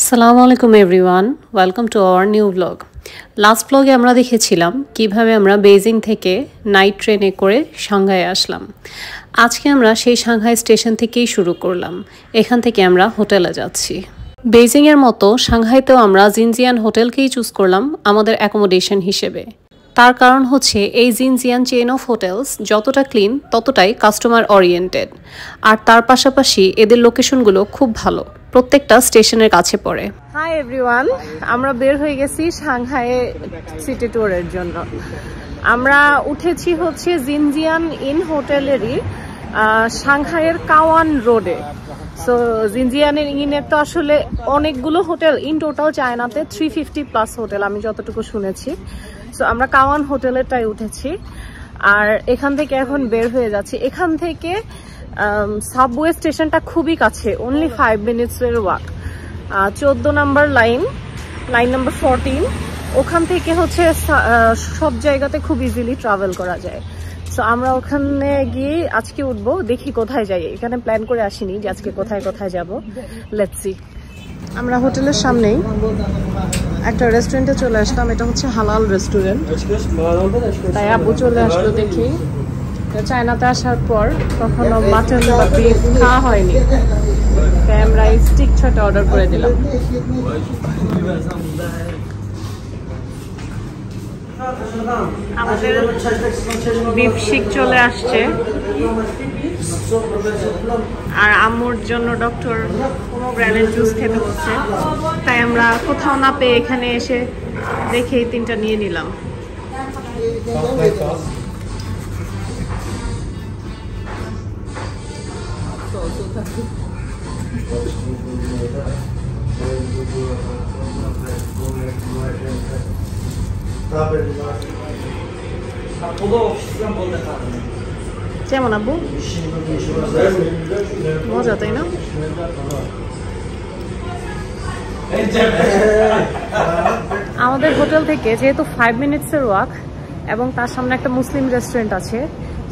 আসসালামু আলাইকুম everyone, welcome to our new blog. Last ব্লগে আমরা দেখেছিলাম কিভাবে আমরা বেইজিং থেকে নাইট ট্রেনে করে সাংহাইয়ে আসলাম। আজকে আমরা সেই সাংহাই স্টেশন থেকেই শুরু করলাম। এখান থেকে আমরা হোটেলে যাচ্ছি। বেইজিংয়ের মতো সাংহাইতেও আমরা জিনজিয়ান হোটেলকেই চুজ করলাম আমাদের অ্যাকোমোডেশন হিসেবে। তার কারণ হচ্ছে এই জিনজিয়ান চেইন অফ হোটেলস যতটা ক্লিন ততটাই কাস্টমার ওরিয়েন্টেড, আর তার পাশাপাশি এদের লোকেশনগুলো খুব ভালো, প্রত্যেকটা স্টেশনের কাছে পড়ে। হাই এভরিওয়ান, আমরা বের হয়ে গেছি সাংহাইয়ে সিটি ট্যুরের জন্য। আমরা উঠেছি হচ্ছে জিনজিয়ান ইন হোটেলেরই সাংহাইয়ের কাওয়ান রোডে। সো জিনজিয়ানের ইনের তো আসলে অনেকগুলো হোটেল, ইন টোটাল চায়নাতে 350+ হোটেল আমি যতটুকু শুনেছি। সো আমরা কাওয়ান হোটেলেরটাই উঠেছি, আর এখান থেকে এখন বের হয়ে যাচ্ছি। এখান থেকে সাবওয়ে স্টেশনটা খুবই কাছে, অনলি 5 মিনিটসের ওয়াক। 14 নাম্বার লাইন নাম্বার 14, ওখান থেকে হচ্ছে সব জায়গাতে খুব ইজিলি ট্রাভেল করা যায়। সো আমরা ওখানে গিয়ে আজকে উঠবো, দেখি কোথায় যাই। এখানে প্ল্যান করে আসিনি যে আজকে কোথায় কোথায় যাব, লেটস সি। আমরা হোটেলের সামনেই একটা রেস্টুরেন্টে চলে আসলাম, এটা হচ্ছে হালাল রেস্টুরেন্ট। তাই আব্বু চলে আসলো দেখি। চায়নাতে আসার পর কখনো মাটন বা বিফ খাওয়া হয়নি, তাই আমরা স্টিক ছটা অর্ডার করে দিলাম। আমাদের বিফ শিক চলে আসছে, আর আম্মুর জন্য ডক্টর পোমোগ্রানেট জুস খেতে হচ্ছে, তাই আমরা কোথাও না পেয়ে এখানে এসে দেখে এই তিনটা নিয়ে নিলাম। কেমন আব্বু? মজা তাই না? আমাদের হোটেল থেকে যেহেতু 5 মিনিটসের ওয়াক এবং তার সামনে একটা মুসলিম রেস্টুরেন্ট আছে,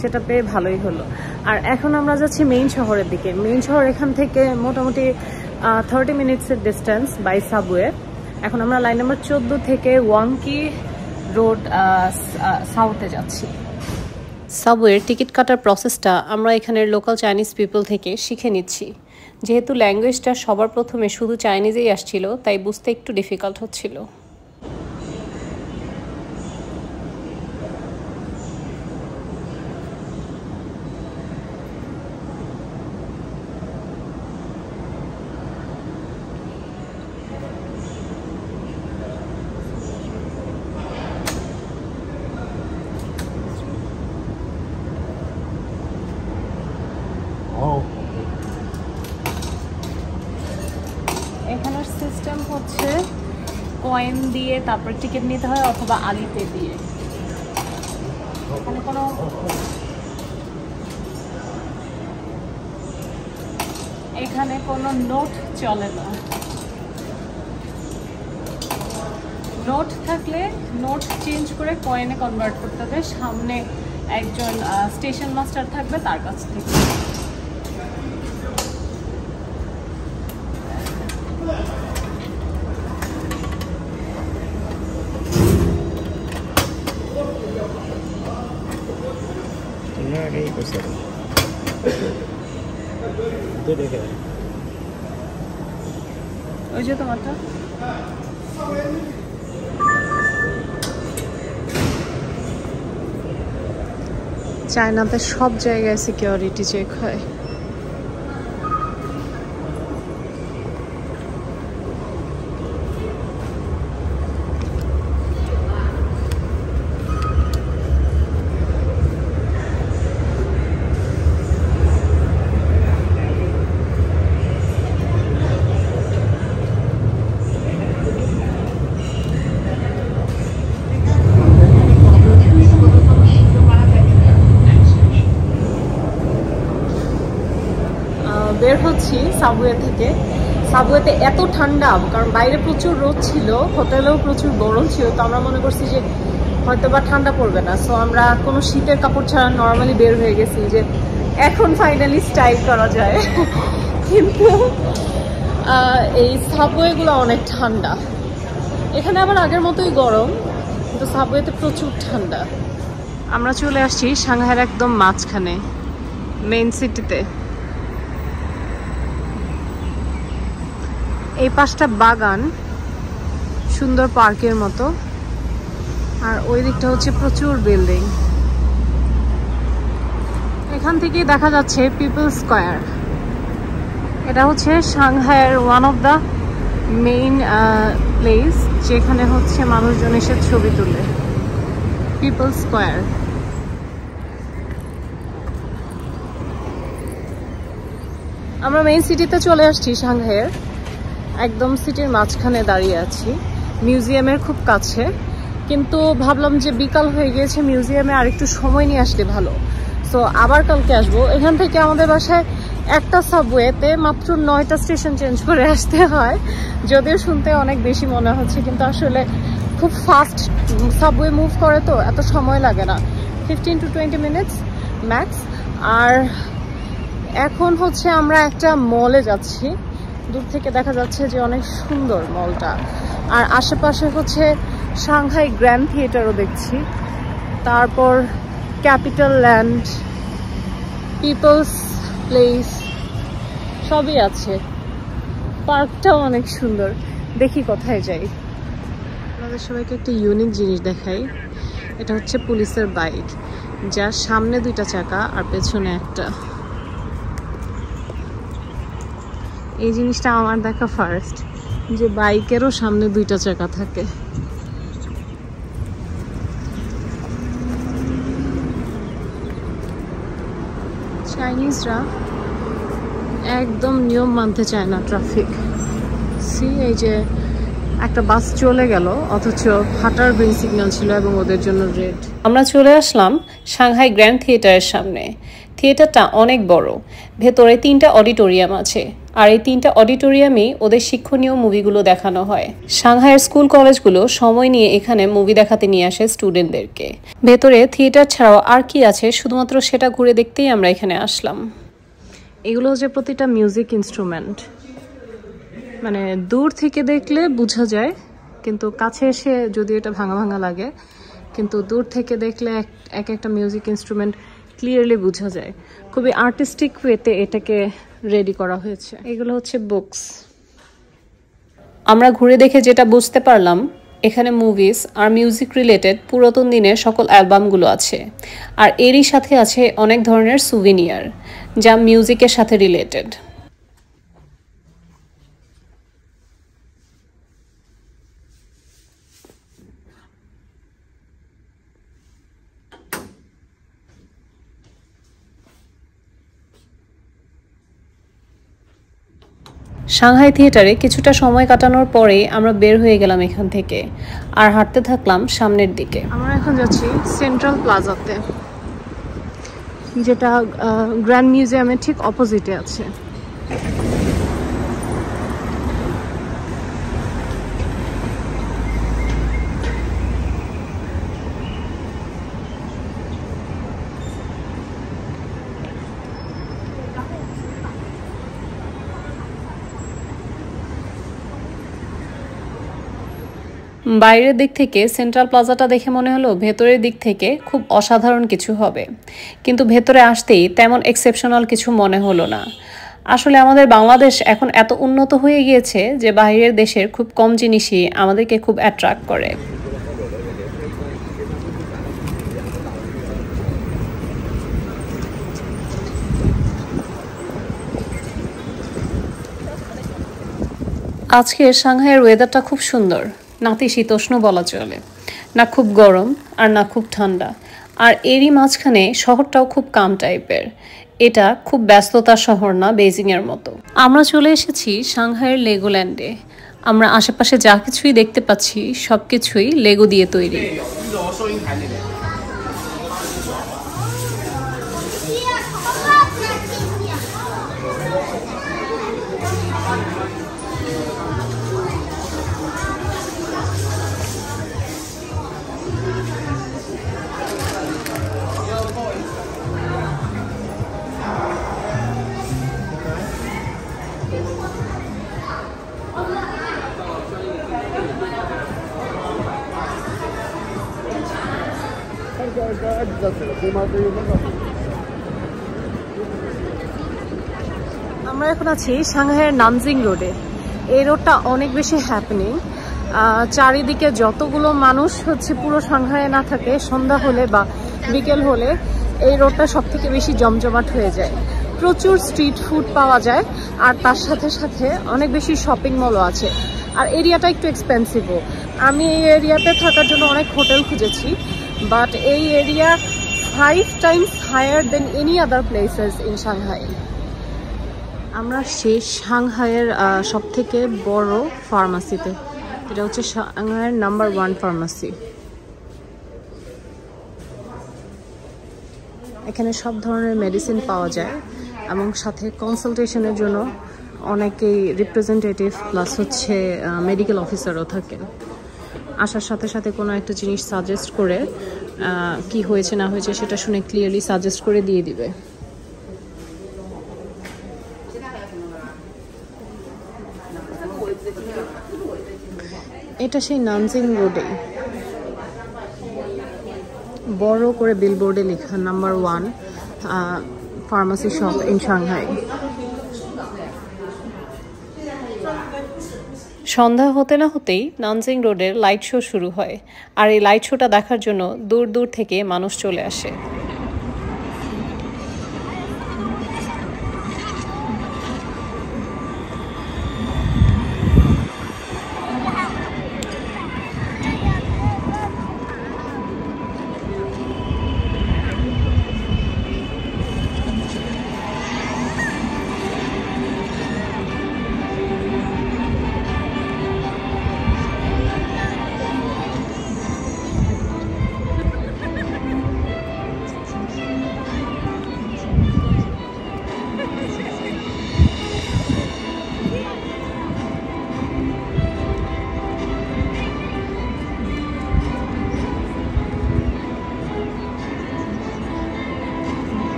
সেটা পেয়ে ভালোই হলো। আর এখন আমরা যাচ্ছি মেইন শহরের দিকে। মেইন শহর এখান থেকে মোটামুটি 30 মিনিটসের ডিস্টেন্স বাই সাবওয়ে। এখন আমরা লাইন নাম্বার 14 থেকে ওয়াংকি রোড সাউথে যাচ্ছি। সাবওয়ের টিকিট কাটার প্রসেসটা আমরা এখানের লোকাল চাইনিজ পিপল থেকে শিখে নিচ্ছি। যেহেতু ল্যাঙ্গুয়েজটা সবার প্রথমে শুধু চাইনিজেই আসছিল, তাই বুঝতে একটু ডিফিকাল্ট হচ্ছিল। এখানের সিস্টেম হচ্ছে কয়েন দিয়ে তারপর টিকিট নিতে হয়, অথবা আলিপে দিয়ে। এখানে কোনো নোট চলে না। নোট থাকলে নোট চেঞ্জ করে কয়েনে কনভার্ট করতে হবে, সামনে একজন স্টেশন মাস্টার থাকবে তার কাছ থেকে। ওই যে তোমারটা। চায়নাতে সব জায়গায় সিকিউরিটি চেক হয়। বের হচ্ছি সাবওয়ে থেকে। সাবওয়েতে এত ঠান্ডা, কারণ বাইরে প্রচুর রোদ ছিল, হোটেলেও প্রচুর গরম ছিল, তো আমরা মনে করছি যে হয়তো বা ঠান্ডা পড়বে না। সো আমরা কোনো শীতের কাপড় ছাড়া নর্মালি বের হয়ে গেছি যে এখন ফাইনালি স্টাইল করা যায়। কিন্তু এই সাবওয়েগুলো অনেক ঠান্ডা। এখানে আবার আগের মতোই গরম, কিন্তু সাবওয়েতে প্রচুর ঠান্ডা। আমরা চলে আসছি সাংহাইয়ের একদম মাঝখানে, মেইন সিটিতে। এই পাশটা বাগান, সুন্দর পার্কের মতো, আর ওই দিকটা হচ্ছে প্রচুর বিল্ডিং। এখান থেকেই দেখা যাচ্ছে পিপলস স্কয়ার। এটা হচ্ছে সাংহাইয়ের one of the main place, যেখানে হচ্ছে মানুষজন এসে ছবি তুলে। People's square. আমরা মেইন সিটিতে চলে আসছি সাংহাইয়ের, একদম সিটির মাঝখানে দাঁড়িয়ে আছি, মিউজিয়ামের খুব কাছে। কিন্তু ভাবলাম যে বিকাল হয়ে গিয়েছে, মিউজিয়ামে আর একটু সময় নিয়ে আসলে ভালো। সো আবার কালকে আসবো। এখান থেকে আমাদের বাসায় একটা সাবওয়েতে মাত্র 9টা স্টেশন চেঞ্জ করে আসতে হয়। যদিও শুনতে অনেক বেশি মনে হচ্ছে, কিন্তু আসলে খুব ফাস্ট সাবওয়ে মুভ করে, তো এত সময় লাগে না, 15 to 20 মিনিটস ম্যাক্স। আর এখন হচ্ছে আমরা একটা মলে যাচ্ছি, দূর থেকে দেখা যাচ্ছে যে অনেক সুন্দর মলটা। আর আশেপাশে হচ্ছে সাংহাই গ্র্যান্ড থিয়েটারও দেখছি, তারপর ক্যাপিটাল ল্যান্ড, পিপলস প্লেস সবই আছে। পার্কটাও অনেক সুন্দর। দেখি কোথায় যাই। আমাদের সবাইকে একটা ইউনিক জিনিস দেখাই। এটা হচ্ছে পুলিশের বাইক, যার সামনে 2টা চাকা আর পেছনে একটা। এই জিনিসটা আমার দেখা ফার্স্ট, যে বাইকেরও সামনে 2টা চাকা থাকে। চাইনিজরা একদম নিয়ম মানতে চায় না ট্রাফিক। সি, এই যে একটা বাস চলে গেল, অথচ হাঁটার গ্রিন সিগন্যাল ছিল এবং ওদের জন্য রেড। আমরা চলে আসলাম সাংহাই গ্র্যান্ড থিয়েটারের সামনে। থিয়েটারটা অনেক বড়, ভেতরে 3টা অডিটোরিয়াম আছে, আর এই 3টা অডিটোরিয়ামে ওদের শিক্ষণীয় মুভিগুলো দেখানো হয়। সাংহাইয়ের স্কুল কলেজগুলো সময় নিয়ে এখানে মুভি দেখাতে নিয়ে আসে স্টুডেন্টদেরকে। ভেতরে থিয়েটার ছাড়াও আর কি আছে শুধুমাত্র সেটা ঘুরে দেখতেই আমরা এখানে আসলাম। এগুলো হচ্ছে প্রতিটা মিউজিক ইনস্ট্রুমেন্ট, মানে দূর থেকে দেখলে বোঝা যায়, কিন্তু কাছে এসে যদি এটা ভাঙা ভাঙা লাগে, কিন্তু দূর থেকে দেখলে এক একটা মিউজিক ইনস্ট্রুমেন্ট ক্লিয়ারলি বোঝা যায়। খুবই আর্টিস্টিক ওয়েতে এটাকে রেডি করা হয়েছে। এগুলো হচ্ছে বুকস। আমরা ঘুরে দেখে যেটা বুঝতে পারলাম, এখানে মুভিজ আর মিউজিক রিলেটেড পুরাতন দিনের সকল অ্যালবামগুলো আছে, আর এরই সাথে আছে অনেক ধরনের সুভিনিয়ার যা মিউজিকের সাথে রিলেটেড। সাংহাই থিয়েটারে কিছুটা সময় কাটানোর পরে আমরা বের হয়ে গেলাম এখান থেকে, আর হাঁটতে থাকলাম সামনের দিকে। আমরা এখন যাচ্ছি সেন্ট্রাল প্লাজাতে, যেটা গ্র্যান্ড মিউজিয়ামের ঠিক অপোজিটে আছে। বাইরের দিক থেকে সেন্ট্রাল প্লাজাটা দেখে মনে হলো ভেতরের দিক থেকে খুব অসাধারণ কিছু হবে, কিন্তু ভেতরে আসতেই তেমন এক্সেপশনাল কিছু মনে হলো না। আসলে আমাদের বাংলাদেশ এখন এত উন্নত হয়ে গিয়েছে যে বাইরের দেশের খুব কম জিনিসই আমাদেরকে খুব অ্যাট্রাক্ট করে। আজকের সাংহাইয়ের ওয়েদারটা খুব সুন্দর, নাতিশীতোষ্ণ বলা চলে, না খুব গরম আর না খুব ঠান্ডা। আর এরই মাঝখানে শহরটাও খুব কাম টাইপের। এটা খুব ব্যস্ততার শহর না, বেজিংয়ের মতো। আমরা চলে এসেছি সাংহাইয়ের লেগোল্যান্ডে। আমরা আশেপাশে যা কিছুই দেখতে পাচ্ছি সব কিছুই লেগো দিয়ে তৈরি। আমরা এখন আছি সাংহাইয়ের নানজিং রোডে। এই রোডটা অনেক বেশি হ্যাপেনিং। চারিদিকে যতগুলো মানুষ হচ্ছে পুরো সাংহাইয়ে না থাকে, সন্ধ্যা হলে বা বিকেল হলে এই রোডটা সব থেকে বেশি জমজমাট হয়ে যায়। প্রচুর স্ট্রিট ফুড পাওয়া যায়, আর তার সাথে সাথে অনেক বেশি শপিং মলও আছে। আর এরিয়াটা একটু এক্সপেন্সিভও। আমি এই এরিয়াতে থাকার জন্য অনেক হোটেল খুঁজেছি, বাট এই area 5 times higher than any other places in Shanghai. আমরা সেই সাংহাইয়ের সব থেকে বড় ফার্মাসিতে, এটা হচ্ছে সাংহাইয়ের নাম্বার 1 ফার্মাসি। এখানে সব ধরনের মেডিসিন পাওয়া যায় এবং সাথে কনসালটেশনের জন্য অনেকেই রিপ্রেজেন্টেটিভ প্লাস হচ্ছে মেডিকেল অফিসারও থাকেন। আসার সাথে সাথে কোনো একটা জিনিস সাজেস্ট করে কি হয়েছে না হয়েছে সেটা শুনে ক্লিয়ারলি সাজেস্ট করে দিয়ে দিবে। এটা সেই নানজিং রোডে বড় করে বিলবোর্ডে লেখা number 1 pharmacy shop in Shanghai. সন্ধ্যা হতে না হতেই নানজিং রোডের লাইট শো শুরু হয়, আর এই লাইট শোটা দেখার জন্য দূর দূর থেকে মানুষ চলে আসে।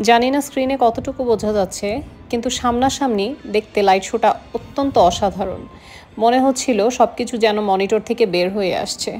জানি না স্ক্রিনে কতটুকু বোঝা যাচ্ছে, কিন্তু সামনাসামনি দেখতে লাইট শোটা অত্যন্ত অসাধারণ। মনে হচ্ছিল সবকিছু যেন মনিটর থেকে বের হয়ে আসছে।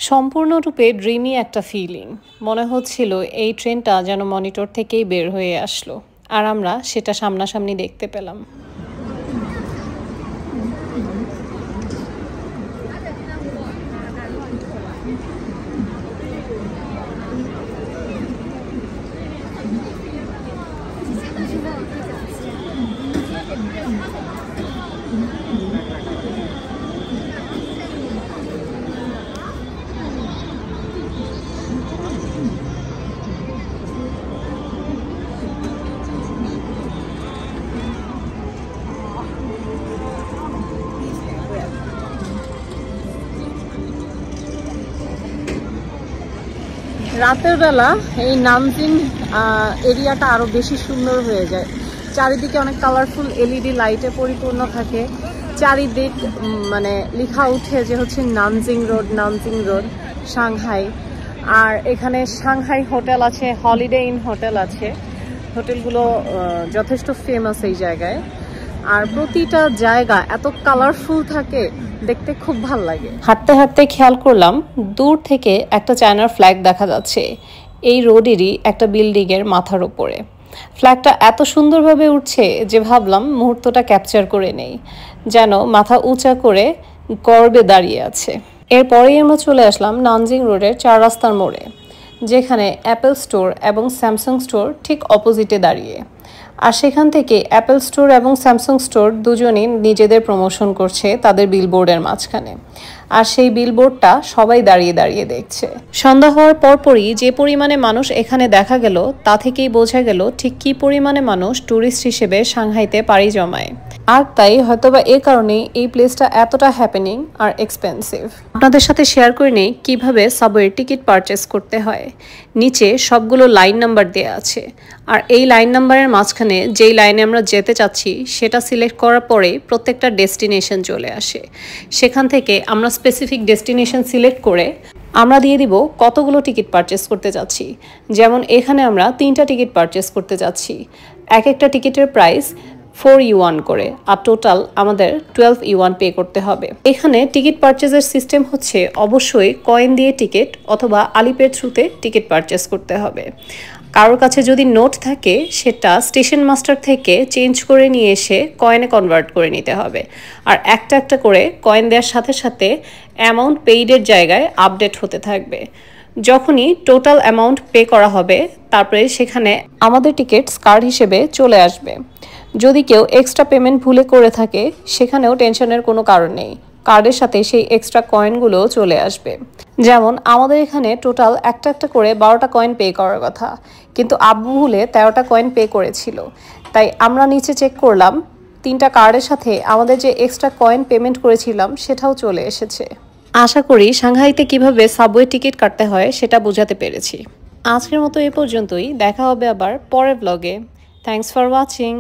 সম্পূর্ণরূপে ড্রিমি একটা ফিলিং। মনে হচ্ছিল এই ট্রেনটা যেন মনিটর থেকেই বের হয়ে আসলো, আর আমরা সেটা সামনাসামনি দেখতে পেলাম। রাতের বেলা এই নানজিং এরিয়াটা আরো বেশি সুন্দর হয়ে যায়। চারিদিকে অনেক কালারফুল এলইডি লাইটে পরিপূর্ণ থাকে। চারিদিক মানে লেখা উঠে যে হচ্ছে নানজিং রোড সাংহাই। আর এখানে সাংহাই হোটেল আছে, হলিডে ইন হোটেল আছে। হোটেলগুলো যথেষ্ট ফেমাস এই জায়গায়। আর প্রতিটা জায়গা এত কালারফুল থাকে, দেখতে খুব ভালো লাগে। হাঁটতে হাঁটতে খেয়াল করলাম দূর থেকে একটা চায়নার ফ্ল্যাগ দেখা যাচ্ছে এই রোডেরই একটা বিল্ডিং এর মাথার উপরে। ফ্ল্যাগটা এত সুন্দরভাবে উঠছে যে ভাবলাম মুহূর্তটা ক্যাপচার করে নেই, যেন মাথা উঁচা করে গর্বে দাঁড়িয়ে আছে। এরপরেই আমরা চলে আসলাম নানজিং রোডের 4 রাস্তার মোড়ে, যেখানে অ্যাপেল স্টোর এবং স্যামসাং স্টোর ঠিক অপোজিটে দাঁড়িয়ে। আর সেখান থেকে অ্যাপেল স্টোর এবং স্যামসাং স্টোর দুজনেই নিজেদের প্রমোশন করছে তাদের বিলবোর্ডের মাঝখানে। আর সেই বিলবোর্ডটা সবাই দাঁড়িয়ে দাঁড়িয়ে দেখছে। সন্ধ্যা হওয়ার পরপরই যে পরিমাণে মানুষ এখানে দেখা গেল তা থেকেই বোঝা গেল ঠিক কী পরিমাণে মানুষ ট্যুরিস্ট হিসেবে সাংহাইতে পাড়ি জমায়। আর তাই হয়তোবা এই কারণেই এই প্লেসটা এতটা হ্যাপেনিং আর এক্সপেন্সিভ। আপনাদের সাথে শেয়ার করে নেই কীভাবে সাবওয়ের টিকিট পারচেস করতে হয়। নিচে সবগুলো লাইন নাম্বার দেওয়া আছে, আর এই লাইন নাম্বারের মাঝখানে যেই লাইনে আমরা যেতে চাচ্ছি সেটা সিলেক্ট করার পরেই প্রত্যেকটা ডেস্টিনেশন চলে আসে। সেখান থেকে আমরা স্পেসিফিক ডেস্টিনেশন সিলেক্ট করে আমরা দিয়ে দিব কতগুলো টিকিট পারচেস করতে যাচ্ছি। যেমন এখানে আমরা 3টা টিকিট পারচেস করতে যাচ্ছি। এক একটা টিকিটের প্রাইস 4 ইউয়ান করে, আর টোটাল আমাদের 12 ইউয়ান পে করতে হবে। এখানে টিকিট পারচেজের সিস্টেম হচ্ছে অবশ্যই কয়েন দিয়ে টিকিট অথবা আলিপের থ্রুতে টিকিট পারচেস করতে হবে। কারোর কাছে যদি নোট থাকে সেটা স্টেশন মাস্টার থেকে চেঞ্জ করে নিয়ে এসে কয়েনে কনভার্ট করে নিতে হবে। আর একটা একটা করে কয়েন দেওয়ার সাথে সাথে অ্যামাউন্ট পেইডের জায়গায় আপডেট হতে থাকবে। যখনই টোটাল অ্যামাউন্ট পে করা হবে তারপরে সেখানে আমাদের টিকিটস কার্ড হিসেবে চলে আসবে। যদি কেউ এক্সট্রা পেমেন্ট ভুলে করে থাকে সেখানেও টেনশনের কোনো কারণ নেই, কার্ডের সাথে সেই এক্সট্রা কয়েনগুলো চলে আসবে। যেমন আমাদের এখানে টোটাল একটা একটা করে 12টা কয়েন পে করার কথা, কিন্তু আব্বু ভুলে 13টা কয়েন পে করেছিল। তাই আমরা নিচে চেক করলাম 3টা কার্ডের সাথে আমাদের যে এক্সট্রা কয়েন পেমেন্ট করেছিলাম সেটাও চলে এসেছে। আশা করি সাংহাইতে কিভাবে সাবওয়ে টিকিট কাটতে হয় সেটা বোঝাতে পেরেছি। আজকের মতো এ পর্যন্তই, দেখা হবে আবার পরের ব্লগে। Thanks for watching.